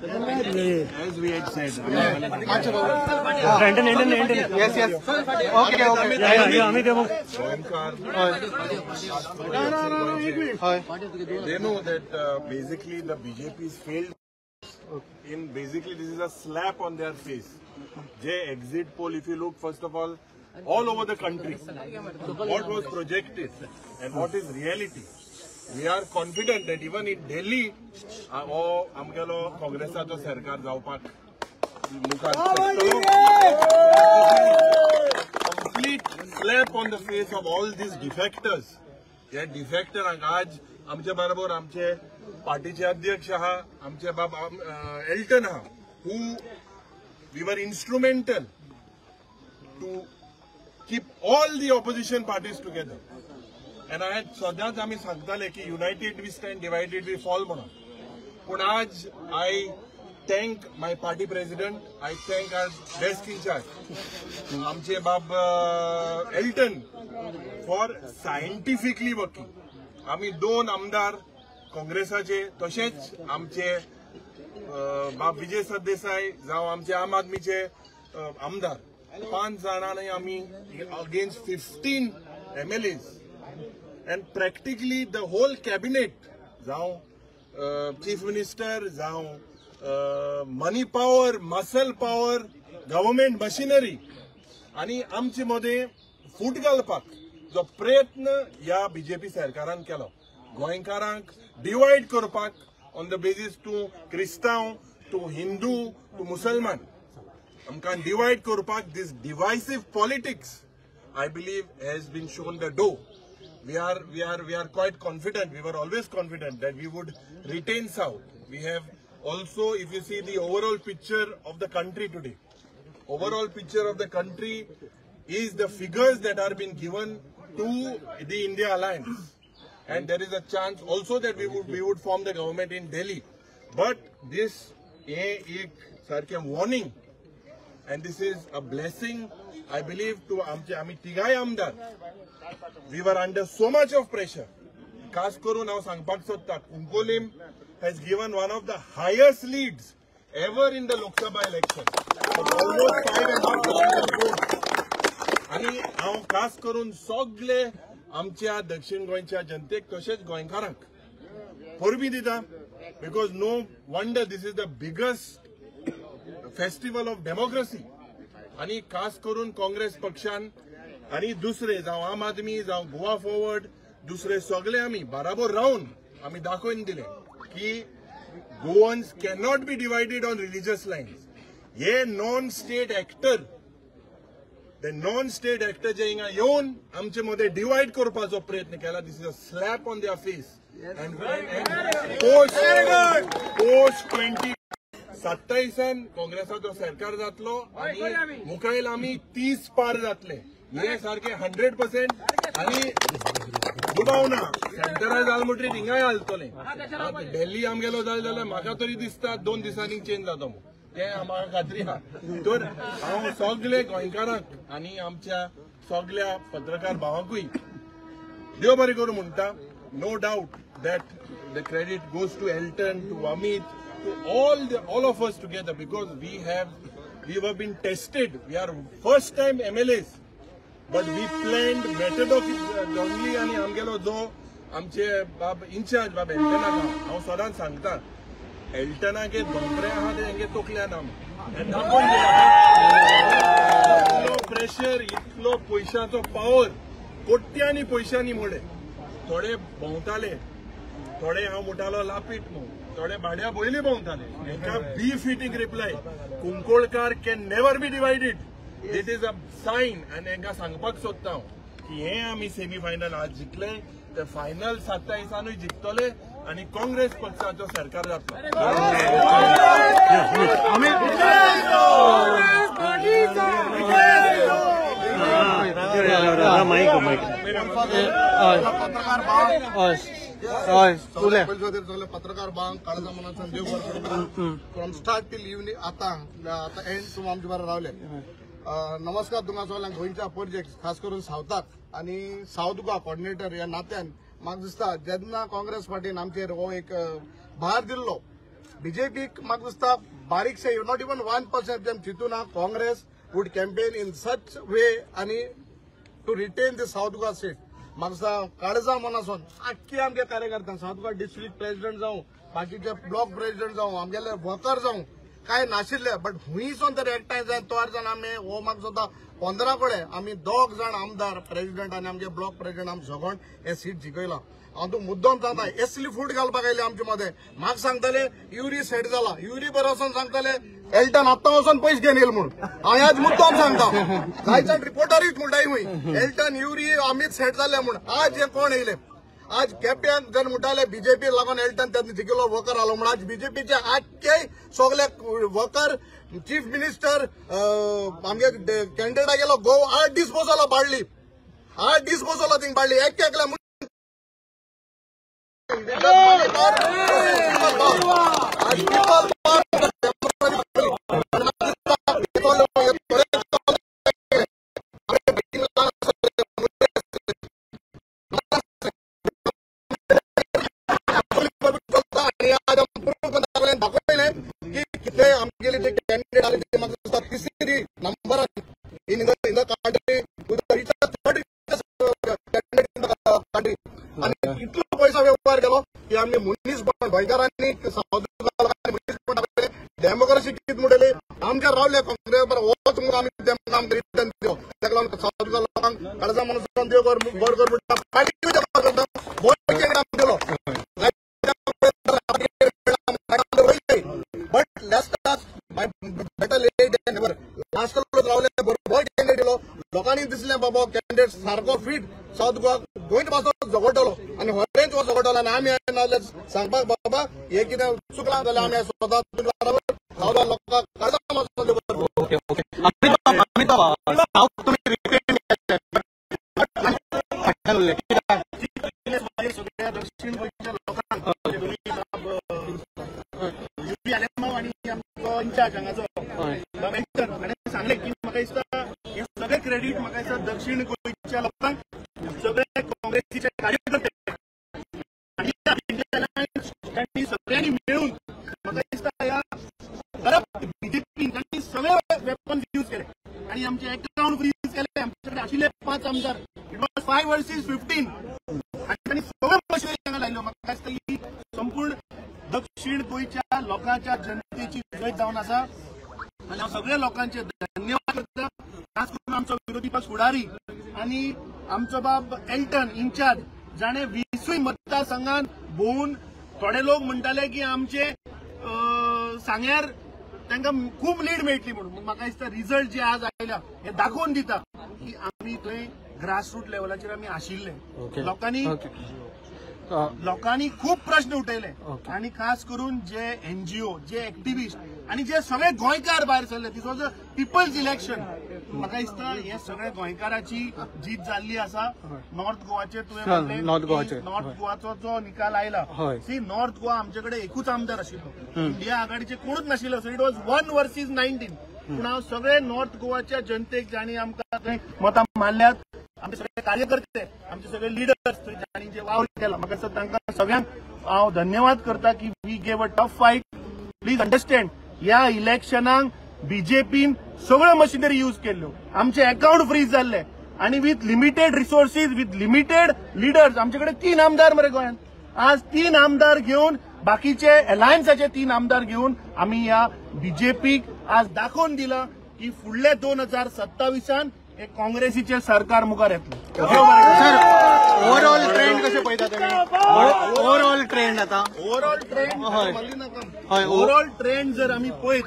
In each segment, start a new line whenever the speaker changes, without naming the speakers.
As we had said.
Yes. Okay.
They know that basically the BJP's failed. Basically this is a slap on their face. J exit poll, if you look first of all over the country, what was projected and what is reality. We are confident that even in Delhi, आमगेलो काँग्रेसाचो सरकार जावपाक मुखार complete slap on the face of all these defectors. या डिफेक्टरांक आज आमचे बरोबर आमचे पार्टीचे अध्यक्ष आहा, आमचे बाब एल्टन आहा, who we were instrumental to keep all the opposition parties together. And I had सदांच आमी सांगताले की united we stand, divided we fall म्हणून. पण आज I thank my party president, I thank our desk in charge, आमचे बाब Elton for scientifically working. आमी 2 आमदार काँग्रेसाचे तशेंच आमचे बाब विजय सरदेसाई जावं आमचे आम आदमीचे आमदार 5 जाणांनी आमी against 15 MLAs. And practically the whole cabinet, chief minister, money power, muscle power, government machinery, आणि आमचे मध्ये फूट घालपाक जो प्रयत्न या बीजेपी सरकारान केलो, गोंयकारांक डिवायड करपाक ऑन द बेसिस टू क्रिस्तांव, टू हिंदू, टू मुसलमान, आमकां डिवायड करपाक दिस डिवायसिव politics, I believe has been shown the door. We are quite confident. We were always confident that we would retain South. We have also, if you see the overall picture of the country today, overall picture of the country is the figures that are being given to the India Alliance, and there is a chance also that we would form the government in Delhi. But this is a warning, and this is a blessing, I believe, to Ami Tigai Amdar. We were under so much of pressure. Khas karun haंव सांगपाक सोदता, Kunkolim has given one of the highest leads ever in the Lok Sabha election. Almost 5.5 votes. आणि हांव खास करून सगळे आमच्या दक्षिण गोंयच्या जनतेक तशेंच गोंयकारांक परबी दिता, because no wonder this is the biggest festival of democracy. आणि खास करून काँग्रेस पक्षान आणि दुसरे जावं आम आदमी जावं गोवा फॉरवर्ड दुसरे सगळे आमी बराबर रावन आमी दाखोवन दिले की Goans cannot be divided on religious lines. हे नॉन स्टेट एक्टर जे हिंगा येवन आमचे मध्ये डिवायड करपाचो प्रयत्न केला, this is a slap on their face. And post 2027 काँग्रेसाचो सरकार जातलो आणि मुखायल आमी 30 पार जातले. हे सारखे 100% आणि दुबावना सेंटराय जाल म्हणटरी हिंगाय हालतले. दिल्ली आमगेलो जाल्यार म्हाका तरी दिसता 2 दिसांनी चेंज जाता म्हणून, ते म्हाका खात्री आहा. तर हांव सगळे गोंयकारांक आनी आमच्या सगळ्या पत्रकार भावांकूय देव बरें करूं म्हणटा. No doubt that the credit goes to Elton, to Amit, to all of us together, because we have been tested. We are first time MLAs, but we planned methodically. आणि आमगेलो जो आमचे बाब इंचार्ज बाब एल्टनाक हांव सदांच सांगता, एल्टनाके धोंपरे आहा ते हेंगे तोखल्या ना दाखोवन इतलो प्रेशर, इतलो पयशांचो पावर, कोट्यांनी पयशांनी मोडे. थोडे भोंवताले, थोडे हांव म्हणटालो लापीट म्हणून, थोडे भाड्या बोयली भोंवताले. हेका befitting reply, Kunkolkar can never be divided. This is a sign. आनी हेंका सांगपाक सोदता हांव की हे आमी सेमी फायनल आज जिखले, ते फायनल 27 जिखतले आनी काँग्रेस पक्षाचो सरकार जातलो.
पत्रकार बांग काळजा मनाचा देव बरें फ्रॉम स्टार्ट टील इवनिंग आता एंड तुम आमचे बरें रावले. नमस्कार तुमकां सगळ्यांक. गोंयच्या प्रोजेक्ट खास करून सावथाक आनी सावथ गोवा कोऑर्डिनेटर ह्या नात्यान म्हाका दिसता जेन्ना काँग्रेस पार्टीन आमचेर हो एक भार दिल्लो बीजेपी म्हाका दिसता बारीकशे नॉट इवन 1% जेम चिंतून Congress would campaign in such way आनी to retain the south Goa seat. म्हाका दिसता काळजा मनासून आख्खी आमच्या कार्यकर्त्यांक साऊथ गोवा डिस्ट्रिक्ट प्रेसिडेंट जावं बाकीचे ब्लॉक प्रेसिडेंट जावं आमगेले वर्कर जावं काय नाशिल्ले बट हुंयसून तरी एकठांय जाय तोर जाण आमी हो म्हाका दिसता 15 कडेन आमी 2 जाण आमदार प्रेसिडेंट आनी आमचे ब्लॉक प्रेसिडेंट आमी सगळ्यान हे सीट जिखयला. हांव तूं मुद्दम सांगता एसली फूट घालपाक आयले आमचे मध्ये म्हाका सांगताले युरी सेट जाला युरी बरो वचून सांगताले एल्टन आत्तां वचून पयशे घेवन येयला म्हणून. हांव आज मुद्दम सांगता जायच्यान रिपोर्टरूच म्हणटाय हुंय एल्टन युरी अमित सेट जाले म्हूण. आज हे कोण येयले आज केप्यान जर म्हणटाले बीजेपी लागून एल्टन त्यांनी जिखिल्लो वर्कर आलो म्हणून आज बीजेपीचे आख्खे सगळे वर्कर चीफ मिनिस्टर आमगे कॅन्डिडेटा गेलो गो 8 डिस्पोजला बाळली 8 डिस्पोजला थिंग बाळली एक एकल्या कॅन्डिडेट आले ते म्हाका दिसता तिसरी number in the country country आनी इतलो पैसा व्यवहार केलो की आमी मनीस गोंयकारांनी डेमोक्रेसी कित म्हणटली आमच्या रावले काँग्रेस बरोबर होच म्हणून आमी तेमकां आमकां रिटर्न दिलो. ताका लागून साऊथ गोवा लोकांक काळजा मनसून देव बरो कर म्हणटा पार्टी दिलो but last better late than never. Last रावले बरोबर कॅन्डिडेट दिलो लोकांनी दिसले बाबा कॅन्डिडेट सारको फिट साऊथ गोवा गोंयत पासून झगडटलो आनी हरेंच हो झगडटलो आनी आमी सांगपाक बाबा हे कितें चुकलां जाल्यार आमी स्वता साऊथ गोवा लोकांक काळजा मनसून देव सगळ्या दक्षिण गोंयच्या लोकांक इंचार्ज हांगाचो आनी सांगले की म्हाका दिसता हे सगळे क्रेडीट म्हाका दिसता दक्षिण गोंयच्या लोकांक सगळे काँग्रेसीचे कार्यकर्ते आनी सगळ्यांनी मेळून म्हाका दिसता ह्या बीजेपीन तांणी सगळे वेपन्स यूज केले आनी आमचे अकाउंट फ्रीज केले. आमचे कडेन आशिल्ले 5 आमदार इट वॉज 5 वर्सेस 15 आनी तांणी सगळे मशिनरी हांगा लायल्यो. म्हाका दिसता ही संपूर्ण दक्षिण गोंयच्या लोकांच्या जनतेची विजय जावन आसा आनी हांव सगळ्या लोकांचे धन्यवाद करता. खास करून आमचो विरोधी पक्ष फुडारी आनी आमचो बाब एल्टन इंचार्ज जाणे 20 मतदारसंघात भोवून थोडे लोक म्हणटाले की आमचे सांग्यार तांकां खूब लीड मेळटली म्हणून. म्हाका दिसता रिजल्ट जे आज आयल्या हे दाखोवन दिता की आमी थंय ग्रासरूट लेवलाचेर आमी आशिल्ले. लोकांनी खूप प्रश्न उठयले आणि खास करून जे एनजीओ जे एक्टिव्हिस्ट आणि जे सगळे गोंयकार भायर सरले दिस वॉज अ पिपल्स इलेक्शन. म्हाका दिसता हे सगळे गोंयकाराची जीत जाल्ली आसा. नॉर्थ गोवाचेर तुवें नॉर्थ गोवाचो जो निकाल आयला सी नॉर्थ गोवा आमचे कडेन एकूच आमदार आशिल्लो इंडिया आघाडीचे कोणूच नाशिल्लो. सो इट वॉज 1 वर्सेस 19 पूण हांव सगळे नॉर्थ गोवाच्या जनतेक जाणी आमकां थंय मतां मारल्यात आमचे सगळे कार्यकर्ते आमचे सगळे लिडर्स जाणी जे वावर केला म्हाका दिसता तांकां सगळ्यांक हांव धन्यवाद करता की we gave a tough fight. Please understand ह्या इलेक्शनाक बीजेपीन सगळ्यो मशिनरी यूज केल्ल्यो आमचे अकाउंट फ्रीज जाल्ले आणि with limited resources with limited leaders आमचे कडेन 3 आमदार मरे गोंयांत. आज 3 आमदार घेऊन बाकीचे अलायन्साचे 3 आमदार घेऊन आम्ही या बीजेपीक आज दाखवून दिला की फुडले 2027 हे काँग्रेसीचे सरकार मुखार येतले.
सर ओव्हरऑल ट्रेंड कशें पळयता तुमी? ओव्हरऑल ट्रेंड आता
ओव्हरऑल ट्रेंड जर आम्ही पळयत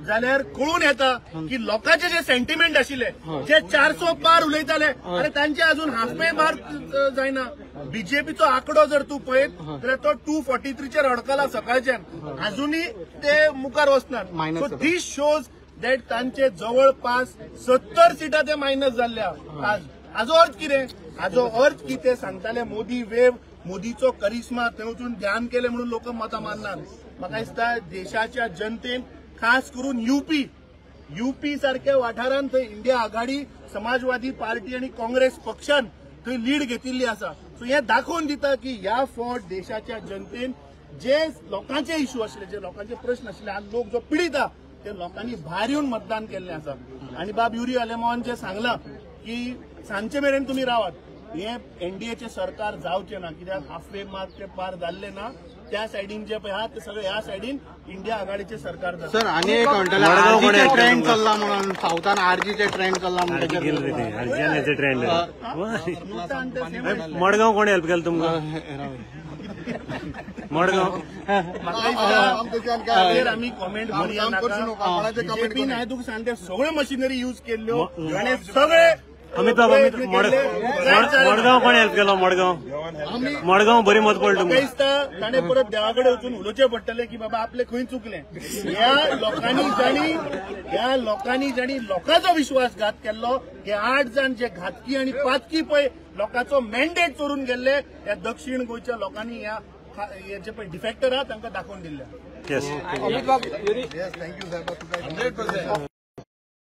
जाल्यार कळून येता की लोकांचे जे सेंटिमेंट आशिल्ले जे 400 पार उलयताले आनी तांचे अजून हाफे पार जायना. बीजेपीचो आंकडो जर तूं पळयत जाल्यार तो 243 अडकला सकाळच्यान अजूनही ते मुखार वचनात. सो दीस शोज दॅट तांचे जवळपास 70 सिटां ते मायनस जाल्ल्या. आज हाजो अर्थ कितें? हाजो अर्थ कितें सांगताले मोदी वेव मोदीचो करिश्मा थंय वचून ध्यान केले म्हणून लोक मतां मारनात. म्हाका दिसता देशाच्या जनतेन खास करून युपी सारख्या वाठारांत थंय इंडिया आघाडी समाजवादी पार्टी आणि काँग्रेस पक्षान थंय लीड घेतिल्ली आसा. सो हे दाखोवन दिता की ह्या फावट देशाच्या जनतेन
जे लोकांचे इश्यू आसले, जे लोकांचे प्रश्न आसले, आज लोक जो पीडित आहा ते लोकांनी भायर येवन मतदान केल्लें आसा. आनी बाब युरी आलेमोन जे सांगलां की सांजचे मेरेन तुमी रावात, हे एनडीएचे सरकार जावचें ना, कित्याक हाफवे मार्क ते पार जाल्ले ना. त्या सायडीन जे पळय आहा ते सगळे ह्या सायडीन इंडिया आघाडीचे सरकार जाता.
सर आनी एक म्हणटले आरजीचे ट्रेंड चल्ला म्हणून, सावथान आरजीचे ट्रेंड चल्ला म्हणून
मडगांव कोणी हेल्प केलं तुमकां? मडगांव
आम्ही कॉमेंट करूया नाका. बीजेपीन हांवें तुका सांगता सगळ्यो मशिनरी यूज केल्ल्यो आनी सगळे
मडगांव कोणी हेल्प केलो? मडगांव बरी मत पडली तुमकां.
दिसता ताणें परत देवा कडेन वचून उलोवचें पडटलें की बाबा आपलें खंय चुकलें. ह्या लोकांनी जाणी लोकांचो विश्वासघात केल्लो. हे 8 जाण जे घातकी आनी पातकी पळय लोकांचो मॅन्डेट चोरून गेल्ले, ह्या दक्षिण गोंयच्या लोकांनी ह्या जे पळय डिफेक्टर आहा तांकां दाखोवन दिल्ले.
येस
थँक्यू साहेब.